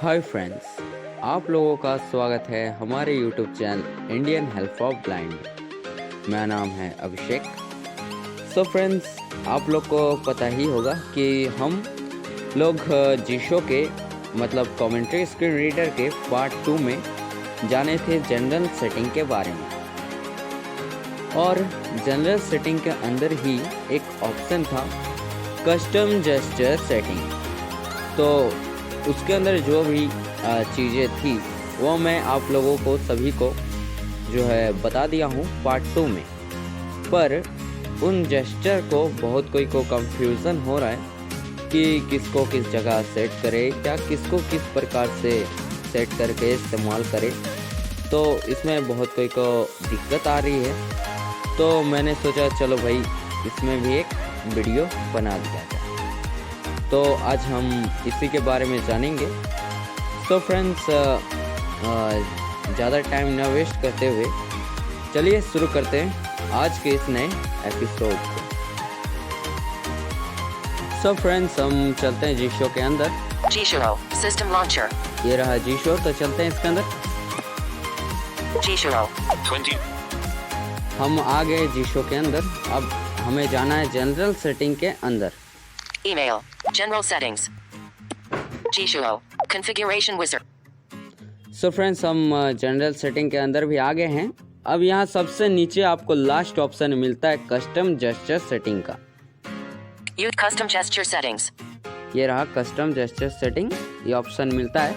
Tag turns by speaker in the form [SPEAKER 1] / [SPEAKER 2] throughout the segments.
[SPEAKER 1] Hi friends, आप लोगों का स्वागत है हमारे YouTube channel Indian help for blind. मेरा नाम है अभिषेक। सो फ्रेंड्स, आप लोग को पता ही होगा कि हम लोग जीशो के मतलब कमेंट्री स्क्रीन रीडर के पार्ट 2 में जाने थे जनरल सेटिंग के बारे में। और जनरल सेटिंग के अंदर ही एक ऑप्शन था कस्टम जेस्चर सेटिंग। तो उसके अंदर जो भी चीज़ें थी वो मैं आप लोगों को सभी को जो है बता दिया हूँ पार्ट 2 में। पर उन जेस्चर को बहुत कोई को कंफ्यूजन हो रहा है कि किसको किस जगह सेट करे या किसको किस प्रकार से सेट करके इस्तेमाल करे। तो इसमें बहुत कोई को दिक्कत आ रही है, तो मैंने सोचा चलो भाई इसमें भी एक वीडियो बना दिया जाए। तो आज हम इसी के बारे में जानेंगे। तो फ्रेंड्स, ज़्यादा टाइम ना वेस्ट करते हुए चलिए शुरू करते हैं आज के इस नए एपिसोड को। सो फ्रेंड्स, हम चलते हैं जीशो के अंदर।
[SPEAKER 2] जीशो सिस्टम लॉन्चर।
[SPEAKER 1] ये रहा जीशो, तो चलते हैं इसके अंदर।
[SPEAKER 2] जीशो 20।
[SPEAKER 1] हम आ गए जीशो के अंदर। अब हमें जाना है जनरल सेटिंग के अंदर।
[SPEAKER 2] Email general settings. जीशो कॉन्फ़िगरेशन विज़ार्ड।
[SPEAKER 1] सो फ्रेंड्स, हम जनरल सेटिंग के अंदर भी आ गए हैं। अब यहाँ सबसे नीचे आपको लास्ट ऑप्शन मिलता है कस्टम जेस्चर सेटिंग का।
[SPEAKER 2] Use custom gesture settings.
[SPEAKER 1] ये रहा कस्टम जेस्चर सेटिंग, ये ऑप्शन मिलता है।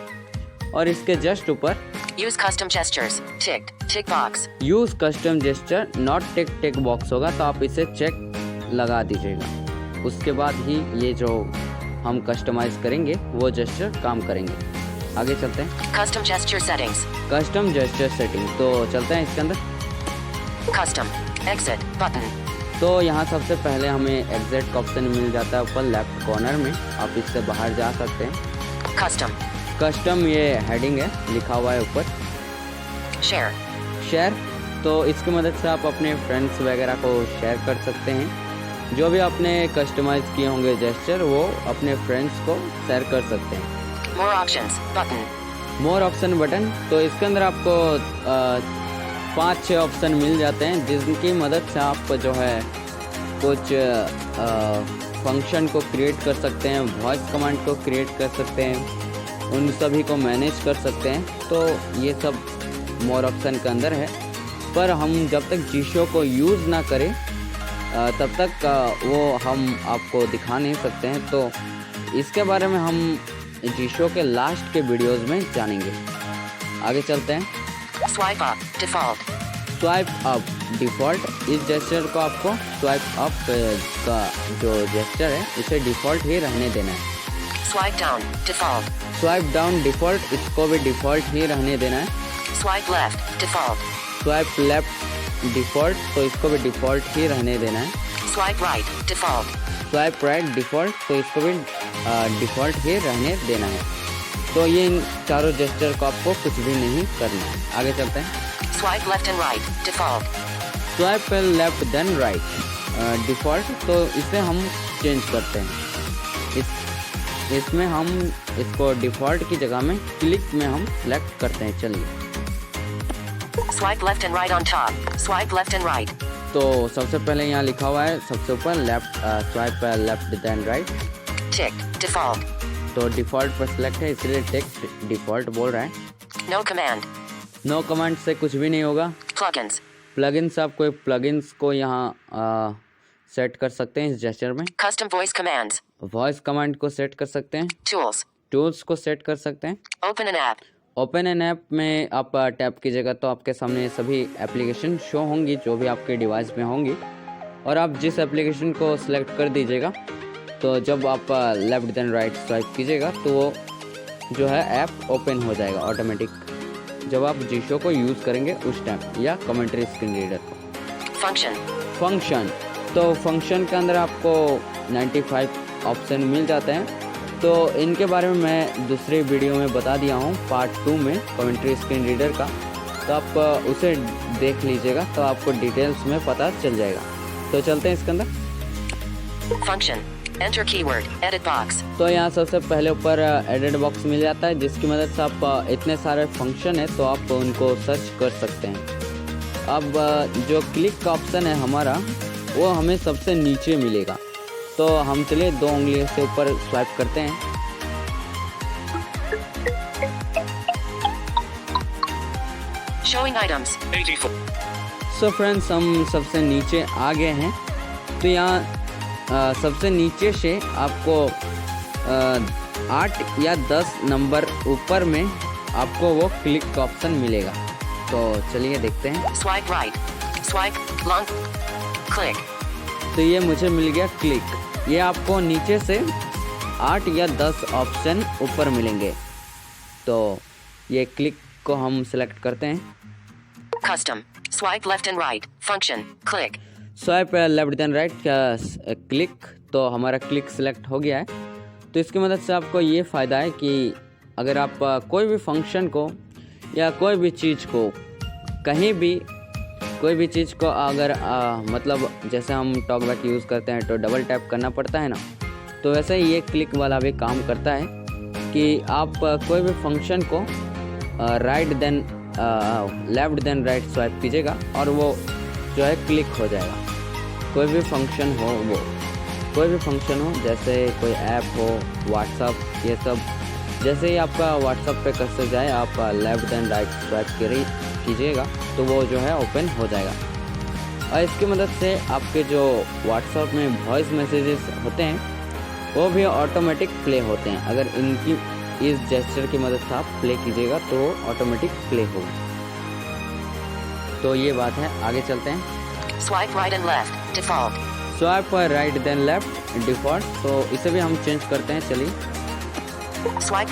[SPEAKER 1] और इसके जस्ट ऊपर
[SPEAKER 2] use custom gestures tick box.
[SPEAKER 1] Use custom gesture not tick box होगा, तो आप इसे चेक लगा दीजिएगा। उसके बाद ही ये जो हम कस्टमाइज करेंगे वो जेस्चर काम करेंगे। आगे चलते हैं।
[SPEAKER 2] Custom gesture settings.
[SPEAKER 1] Custom gesture setting, तो चलते हैं इसके अंदर।
[SPEAKER 2] Custom exit button.
[SPEAKER 1] तो यहाँ सबसे पहले हमें एग्जिट का ऑप्शन मिल जाता है ऊपर लेफ्ट कॉर्नर में। आप इससे बाहर जा सकते हैं। कस्टम ये हेडिंग है, लिखा हुआ है ऊपर शेयर। तो इसकी मदद से आप अपने फ्रेंड्स वगैरह को शेयर कर सकते हैं। जो भी आपने कस्टमाइज किए होंगे जेस्चर वो अपने फ्रेंड्स को शेयर कर सकते हैं। मोर ऑप्शन बटन, तो इसके अंदर आपको 5-6 ऑप्शन मिल जाते हैं, जिनकी मदद से आप जो है कुछ फंक्शन को क्रिएट कर सकते हैं, वॉइस कमांड को क्रिएट कर सकते हैं, उन सभी को मैनेज कर सकते हैं। तो ये सब मोर ऑप्शन के अंदर है। पर हम जब तक जीशो को यूज़ ना करें तब तक वो हम आपको दिखा नहीं सकते हैं। तो इसके बारे में हम जीशो के लास्ट के वीडियोस में जानेंगे। आगे चलते हैं।
[SPEAKER 2] Swipe up
[SPEAKER 1] default. इस जेस्चर को आपको स्वाइप अप का जो जेस्चर है इसे डिफ़ॉल्ट ही रहने देना है। स्वाइप डाउन डिफ़ॉल्ट, इसको भी डिफ़ॉल्ट ही रहने देना है।
[SPEAKER 2] स्वाइप
[SPEAKER 1] लेफ्ट डिफ़ॉल्ट, तो इसको भी डिफ़ॉल्ट ही रहने देना है।
[SPEAKER 2] स्वाइप
[SPEAKER 1] राइट डिफ़ॉल्ट, तो इसको भी डिफ़ॉल्ट ही रहने देना है। तो ये इन चारों जेस्चर को आपको कुछ भी नहीं करना है। आगे चलते हैं।
[SPEAKER 2] Swipe left and right default.
[SPEAKER 1] Swipe left then right default, तो इसे हम चेंज करते हैं। इसमें हम इसको डिफ़ॉल्ट की जगह में क्लिक में हम सेलेक्ट करते हैं। चलिए।
[SPEAKER 2] Swipe left and right on top. Swipe left and right.
[SPEAKER 1] तो सबसे पहले यहाँ लिखा हुआ है सबसे ऊपर left, swipe left then right
[SPEAKER 2] tick default.
[SPEAKER 1] तो डिफ़ॉल्ट पर सेलेक्ट है, इसलिए टिक डिफ़ॉल्ट बोल रहा है। नो कमांड से कुछ भी नहीं होगा। प्लगइन्स, आप कोई प्लगइन्स को यहाँ सेट कर सकते हैं इस जेस्चर में।
[SPEAKER 2] कस्टम
[SPEAKER 1] वॉइस कमांड को सेट कर सकते हैं। टूल्स को सेट कर सकते हैं। ओपन एन ऐप में आप टैप कीजिएगा तो आपके सामने सभी एप्लीकेशन शो होंगी जो भी आपके डिवाइस में होंगी, और आप जिस एप्लीकेशन को सिलेक्ट कर दीजिएगा तो जब आप लेफ्ट देन राइट स्वाइप कीजिएगा तो वो जो है ऐप ओपन हो जाएगा ऑटोमेटिक, जब आप जीशो को यूज़ करेंगे उस टाइम, या कमेंट्री स्क्रीन रीडर को। फंक्शन, तो फंक्शन के अंदर आपको 95 ऑप्शन मिल जाते हैं। तो इनके बारे में मैं दूसरे वीडियो में बता दिया हूँ पार्ट 2 में कमेंट्री स्क्रीन रीडर का, तो आप उसे देख लीजिएगा तो आपको डिटेल्स में पता चल जाएगा। तो चलते हैं इसके अंदर।
[SPEAKER 2] Enter keyword. Edit box.
[SPEAKER 1] तो यहाँ सबसे पहले ऊपर एडिट बॉक्स मिल जाता है, जिसकी मदद से आप इतने सारे फंक्शन है तो आप उनको सर्च कर सकते हैं। अब जो क्लिक का ऑप्शन है हमारा, वो हमें सबसे नीचे मिलेगा। तो हम चलिए 2 उंगलियों से ऊपर स्वाइप करते हैं।
[SPEAKER 2] Showing items.
[SPEAKER 3] 84.
[SPEAKER 1] सो फ्रेंड्स, हम सबसे नीचे आ गए हैं। तो यहाँ सबसे नीचे से आपको 8 या 10 नंबर ऊपर में आपको वो क्लिक का ऑप्शन मिलेगा। तो चलिए देखते हैं।
[SPEAKER 2] Swipe right. Swipe long. Click.
[SPEAKER 1] तो ये मुझे मिल गया क्लिक। ये आपको नीचे से 8 या 10 ऑप्शन ऊपर मिलेंगे। तो ये क्लिक को हम सिलेक्ट करते हैं।
[SPEAKER 2] Custom. Swipe left and right. Function. Click.
[SPEAKER 1] Swipe left then right click. तो हमारा क्लिक सिलेक्ट हो गया है। तो इसकी मदद से आपको ये फ़ायदा है कि अगर आप कोई भी फंक्शन को या कोई भी चीज़ को कहीं भी कोई भी चीज़ को अगर मतलब जैसे हम टॉकबैक यूज़ करते हैं तो डबल टैप करना पड़ता है ना, तो वैसे ही ये क्लिक वाला भी काम करता है कि आप कोई भी फंक्शन को right then left then right swipe कीजिएगा और वो जो है क्लिक हो जाएगा। कोई भी फंक्शन हो, वो कोई भी फंक्शन हो, जैसे कोई ऐप हो, व्हाट्सअप, ये सब जैसे ही आपका व्हाट्सअप पे कैसे जाए आप लेफ्ट देन राइट स्वाइप कीजिएगा तो वो जो है ओपन हो जाएगा। और इसकी मदद से आपके जो व्हाट्सअप में वॉइस मैसेजेस होते हैं वो भी ऑटोमेटिक प्ले होते हैं। अगर इनकी इस जेस्चर की मदद से आप प्ले कीजिएगा तो ऑटोमेटिक प्ले होगा। तो ये बात है, आगे चलते हैं।
[SPEAKER 2] Swipe right and left. Default.
[SPEAKER 1] Swipe right then left default, तो इसे भी हम चेंज करते हैं। चलिए
[SPEAKER 2] Swipe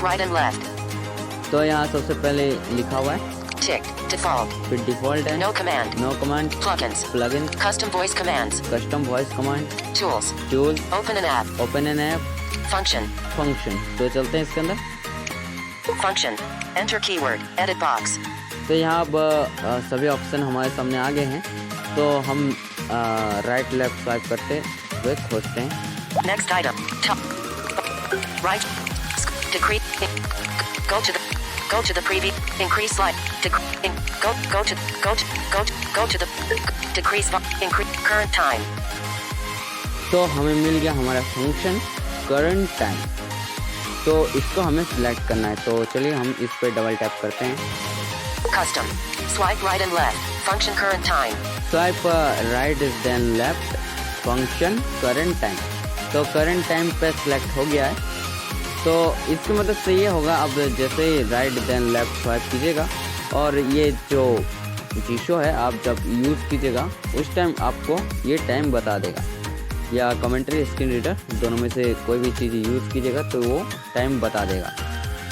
[SPEAKER 2] right and left.
[SPEAKER 1] तो यहाँ सबसे पहले लिखा हुआ है
[SPEAKER 2] Tick. Default.
[SPEAKER 1] फिर डिफ़ॉल्ट है,
[SPEAKER 2] No command.
[SPEAKER 1] No command,
[SPEAKER 2] Plugins.
[SPEAKER 1] Plugin,
[SPEAKER 2] Custom voice commands.
[SPEAKER 1] Custom voice command,
[SPEAKER 2] Tools.
[SPEAKER 1] Tool,
[SPEAKER 2] Open an app.
[SPEAKER 1] Open an app,
[SPEAKER 2] Function.
[SPEAKER 1] Function. तो चलते हैं इसके अंदर।
[SPEAKER 2] Function. Enter keyword. Edit box.
[SPEAKER 1] तो यहाँ अब सभी ऑप्शन हमारे सामने आ गए हैं। तो हम राइट लेफ्ट स्वाइप करते हुए खोजते हैं।
[SPEAKER 2] Next item. Top. Right. Decrease. Go to the preview. Increase slide. Go to the decrease. Increase current time.
[SPEAKER 1] तो हमें मिल गया हमारा फंक्शन करंट टाइम। तो इसको हमें सिलेक्ट करना है। तो चलिए हम इस पर डबल टैप करते हैं।
[SPEAKER 2] Custom. Swipe right and left. Function current time.
[SPEAKER 1] Swipe right then left function current time. तो करंट टाइम पे सिलेक्ट हो गया है। तो इसकी मदद से ये होगा, अब जैसे राइट देन लेफ्ट स्वाइप कीजिएगा और ये जो जीशो है आप जब यूज़ कीजिएगा उस टाइम आपको ये टाइम बता देगा, या कमेंट्री स्क्रीन रीडर, दोनों में से कोई भी चीज़ यूज़ कीजिएगा तो वो टाइम बता देगा।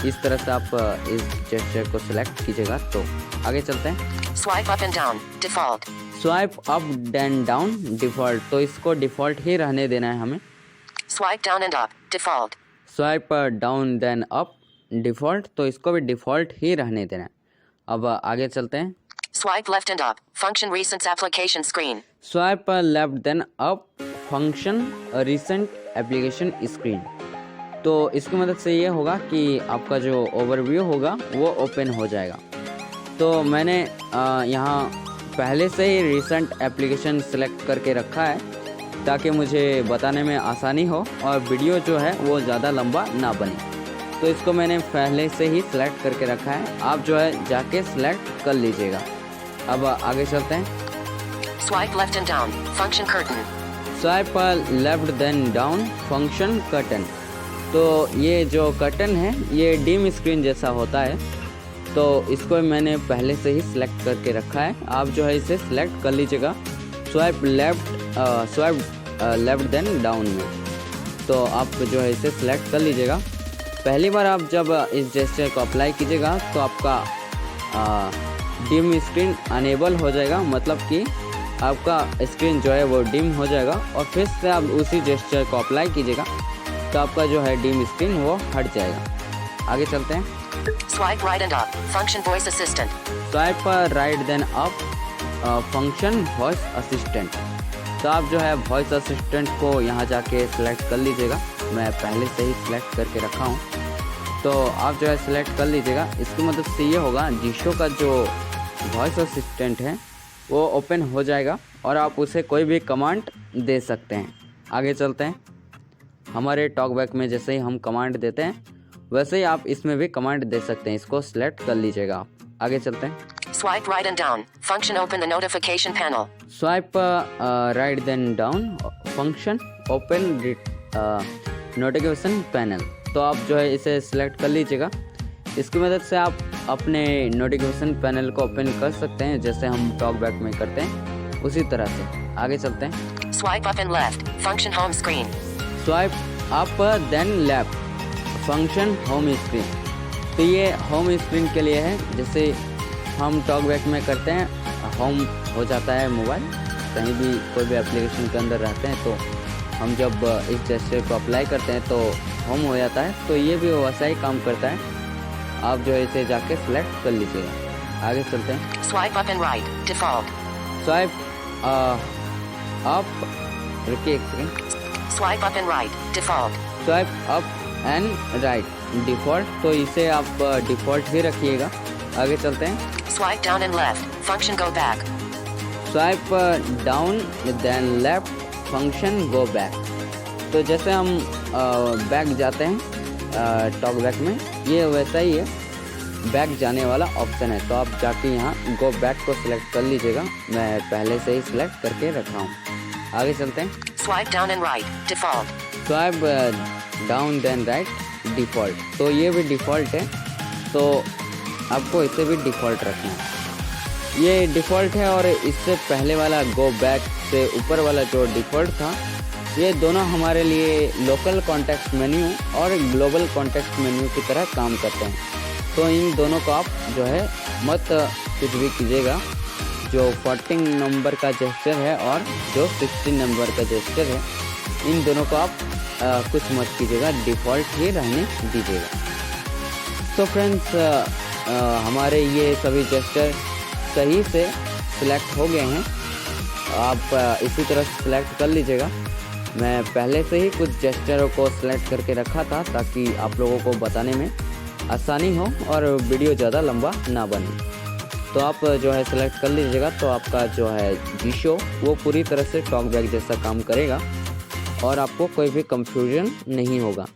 [SPEAKER 1] इस तरह से आप इस जेस्चर को सिलेक्ट कीजिएगा। तो आगे चलते हैं।
[SPEAKER 2] Swipe up and down. Default.
[SPEAKER 1] Swipe up then down default, तो इसको डिफ़ॉल्ट ही रहने देना है हमें।
[SPEAKER 2] Swipe down and up. Default.
[SPEAKER 1] Swipe down then up default, तो इसको भी डिफ़ॉल्ट ही रहने देना है। अब आगे चलते हैं।
[SPEAKER 2] Swipe left and up. Function recent application screen.
[SPEAKER 1] Swipe left then up function recent application screen. तो इसकी मदद से ये होगा कि आपका जो ओवरव्यू होगा वो ओपन हो जाएगा। तो मैंने यहाँ पहले से ही रिसेंट एप्लीकेशन सेलेक्ट करके रखा है ताकि मुझे बताने में आसानी हो और वीडियो जो है वो ज़्यादा लंबा ना बने। तो इसको मैंने पहले से ही सिलेक्ट करके रखा है, आप जो है जाके सिलेक्ट कर लीजिएगा। अब आगे चलते हैं।
[SPEAKER 2] Swipe left and down. Function curtain.
[SPEAKER 1] Swipe left then down function curtain. तो ये जो कर्टन है ये डिम स्क्रीन जैसा होता है, तो इसको मैंने पहले से ही सिलेक्ट करके रखा है। आप जो है इसे सिलेक्ट कर लीजिएगा स्वाइप लेफ्ट देन डाउन में। तो आप जो है इसे सिलेक्ट कर लीजिएगा। पहली बार आप जब इस जेस्चर को अप्लाई कीजिएगा तो आपका डिम स्क्रीन अनेबल हो जाएगा, मतलब कि आपका स्क्रीन जो है वो डिम हो जाएगा। और फिर से आप उसी जेस्चर को अप्लाई कीजिएगा तो आपका जो है डिम स्क्रीन वो हट जाएगा। आगे चलते हैं।
[SPEAKER 2] Swipe right and up. Function voice assistant.
[SPEAKER 1] Swipe right then up function voice assistant. तो आप जो है वॉइस असिस्टेंट को यहाँ जाके सिलेक्ट कर लीजिएगा। मैं पहले से ही सिलेक्ट करके रखा हूँ, तो आप जो है सिलेक्ट कर लीजिएगा। इसकी मदद से ये होगा जीशो का जो वॉइस असिस्टेंट है वो ओपन हो जाएगा और आप उसे कोई भी कमांड दे सकते हैं। आगे चलते हैं। हमारे टॉकबैक में जैसे ही हम कमांड देते हैं वैसे ही आप इसमें भी कमांड दे सकते हैं। इसको सिलेक्ट कर लीजिएगा आप। आगे चलते हैं।
[SPEAKER 2] Swipe right and down. Function open the notification panel.
[SPEAKER 1] Swipe right then down function open notification panel. तो आप जो है इसे सिलेक्ट कर लीजिएगा। इसकी मदद से आप अपने नोटिफिकेशन पैनल को ओपन कर सकते हैं, जैसे हम टॉकबैक में करते हैं उसी तरह से। आगे चलते हैं।
[SPEAKER 2] Swipe up and left. Function home screen.
[SPEAKER 1] Swipe up then left function home screen. तो ये होम स्क्रीन के लिए है, जैसे हम टॉकबैक में करते हैं होम हो जाता है मोबाइल, कहीं भी कोई भी एप्लीकेशन के अंदर रहते हैं तो हम जब इस जेस्चर को अप्लाई करते हैं तो होम हो जाता है। तो ये भी वैसा ही काम करता है। आप जो है इसे जाके सिलेक्ट कर लीजिएगा। आगे चलते हैं।
[SPEAKER 2] Swipe up and right. Default.
[SPEAKER 1] Swipe up, रुकिए एक second.
[SPEAKER 2] Swipe up and right. Default.
[SPEAKER 1] Swipe up and right default, तो इसे आप डिफ़ॉल्ट ही रखिएगा। आगे चलते हैं।
[SPEAKER 2] Swipe down and left. Function go back.
[SPEAKER 1] Swipe down then left function go back. तो जैसे हम बैक जाते हैं टॉकबैक में, ये वैसा ही है, बैक जाने वाला ऑप्शन है। तो आप जाके यहाँ गो बैक को सिलेक्ट कर लीजिएगा। मैं पहले से ही सिलेक्ट करके रखा हूँ। आगे चलते हैं।
[SPEAKER 2] Swipe down and right. Default.
[SPEAKER 1] Swipe down then right default, तो ये भी डिफ़ॉल्ट है, तो आपको इसे भी डिफ़ॉल्ट रखना है। ये डिफ़ॉल्ट है और इससे पहले वाला गो बैक से ऊपर वाला जो डिफ़ॉल्ट था, ये दोनों हमारे लिए लोकल कॉन्टेक्स्ट मेन्यू और ग्लोबल कॉन्टेक्स्ट मेन्यू की तरह काम करते हैं। तो इन दोनों को आप जो है मत कुछ भी कीजिएगा। जो 14 नंबर का जेस्चर है और जो 16 नंबर का जेस्चर है, इन दोनों को आप कुछ मत कीजिएगा, डिफ़ॉल्ट ही रहने दीजिएगा। तो फ्रेंड्स, हमारे ये सभी जेस्चर सही से सिलेक्ट हो गए हैं। आप इसी तरह सिलेक्ट कर लीजिएगा। मैं पहले से ही कुछ जेस्चरों को सिलेक्ट करके रखा था ताकि आप लोगों को बताने में आसानी हो और वीडियो ज़्यादा लंबा ना बने। तो आप जो है सिलेक्ट कर लीजिएगा, तो आपका जो है जीशो वो पूरी तरह से टॉकबैक जैसा काम करेगा और आपको कोई भी कंफ्यूजन नहीं होगा।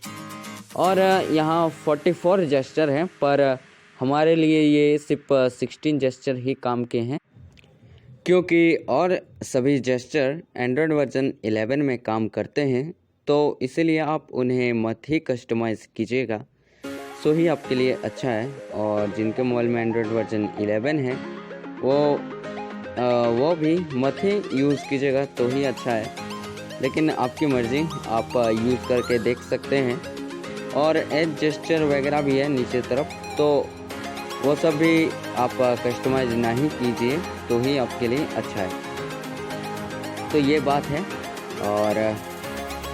[SPEAKER 1] और यहाँ 44 जेस्चर हैं, पर हमारे लिए ये सिर्फ 16 जेस्चर ही काम के हैं, क्योंकि और सभी जेस्चर एंड्रॉयड वर्जन 11 में काम करते हैं। तो इसीलिए आप उन्हें मत ही कस्टमाइज़ कीजिएगा, सो ही आपके लिए अच्छा है। और जिनके मोबाइल में एंड्रॉयड वर्जन 11 है वो भी मत ही यूज़ कीजिएगा, तो ही अच्छा है। लेकिन आपकी मर्ज़ी, आप यूज़ करके देख सकते हैं। और एज जेस्चर वगैरह भी है नीचे तरफ, तो वो सब भी आप कस्टमाइज ना ही कीजिए, तो ही आपके लिए अच्छा है। तो ये बात है। और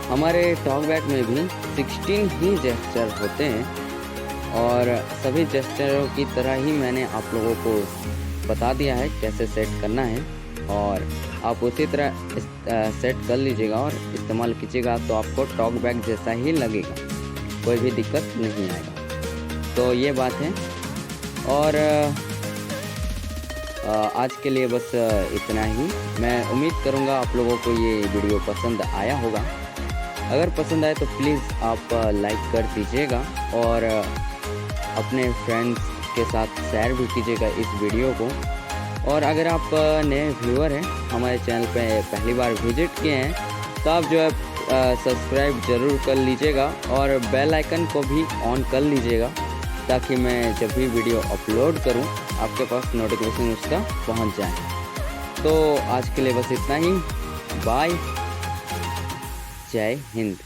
[SPEAKER 1] हमारे टॉकबैक में भी 16 ही जेस्चर होते हैं और सभी जेस्चरों की तरह ही मैंने आप लोगों को बता दिया है कैसे सेट करना है, और आप उसी तरह सेट कर लीजिएगा और इस्तेमाल कीजिएगा, तो आपको टॉकबैक जैसा ही लगेगा, कोई भी दिक्कत नहीं आएगा। तो ये बात है। और आज के लिए बस इतना ही। मैं उम्मीद करूँगा आप लोगों को ये वीडियो पसंद आया होगा। अगर पसंद आए तो प्लीज़ आप लाइक कर दीजिएगा और अपने फ्रेंड्स के साथ शेयर भी कीजिएगा इस वीडियो को। और अगर आप नए व्यूअर हैं, हमारे चैनल पे पहली बार विजिट किए हैं, तो आप जो है सब्सक्राइब ज़रूर कर लीजिएगा और बेल आइकन को भी ऑन कर लीजिएगा, ताकि मैं जब भी वीडियो अपलोड करूं आपके पास नोटिफिकेशन उसका पहुंच जाए। तो आज के लिए बस इतना ही। बाय, जय हिंद।